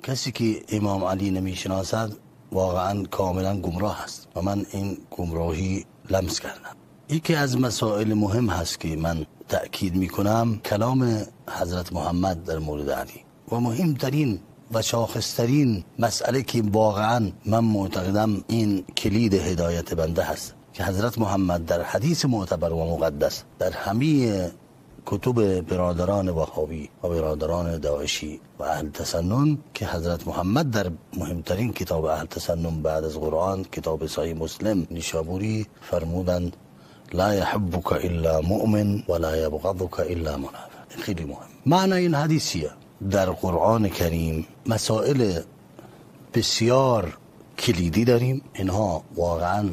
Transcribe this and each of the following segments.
کسی که امام علی نمیشناسد واقعا کاملا گمراه است و من این گمراهی لمس کردم. یکی از مسائل مهم هست که من تأکید میکنم کلام حضرت محمد در مورد علی و مهمترین و شاخصترین مسئله که واقعا من معتقدم این کلید هدایت بنده هست که حضرت محمد در حدیث معتبر و مقدس در همه کتب برادران وهابی و برادران داعشی و اهل تسنن که حضرت محمد در مهمترین کتاب اهل تسنن بعد از قرآن کتاب صحیح مسلم نیشابوری فرمودند لا يحبك الا مؤمن ولا يبغضك الا منافق. خیلی مهم. معنی این حدیثیه در قرآن کریم مسائل بسیار کلیدی داریم. اینها واقعا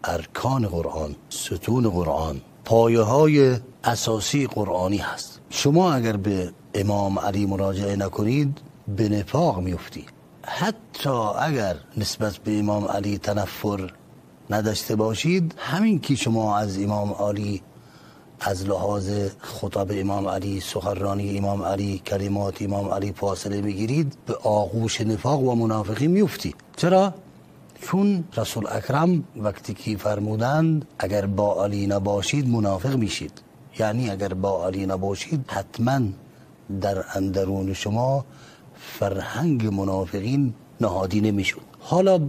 ارکان قرآن، ستون قرآن، پایه های اساسی قرآنی هست. شما اگر به امام علی مراجعه نکنید به نفاق میفتی. حتی اگر نسبت به امام علی تنفر نداشته باشید، همین که شما از امام علی از لحاظ خطاب امام علی، سخنرانی امام علی، کلمات امام علی فاصله میگیرید به آغوش نفاق و منافقی میفتی. چرا؟ چون رسول اکرم وقتی که فرمودند اگر با علی نباشید منافق میشید، یعنی اگر با علی نباشید حتما در اندرون شما فرهنگ منافقین نهادینه میشد. حالا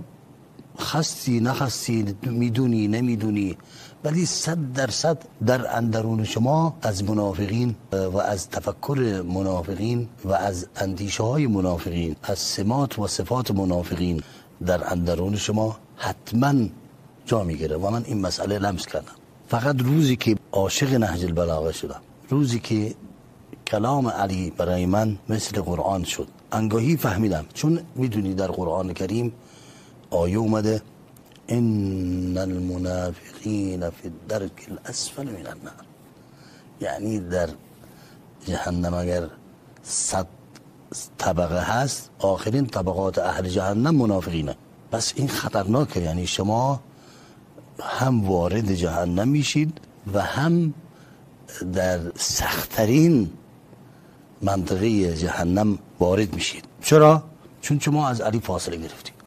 خستی نخستی، میدونی نمیدونی، ولی 100% در اندرون شما از منافقین و از تفکر منافقین و از اندیشه های منافقین، از سمات و صفات منافقین در اندرون شما حتما جا میگیره و من این مسئله لمس کردم. فقط روزی که عاشق نهج البلاغه شدم، روزی که کلام علی برای من مثل قرآن شد، انگاهی فهمیدم. چون میدونی در قرآن کریم آیه اومده ان المنافقین فی الدرک الاسفل من النار، یعنی در جهنم اگر 100 طبقه هست آخرین طبقات اهل جهنم منافقینه. بس این خطرناکه، یعنی شما هم وارد جهنم میشید و هم در سختترین منطقه جهنم وارد میشید. چرا؟ چون شما از علی فاصله گرفتید.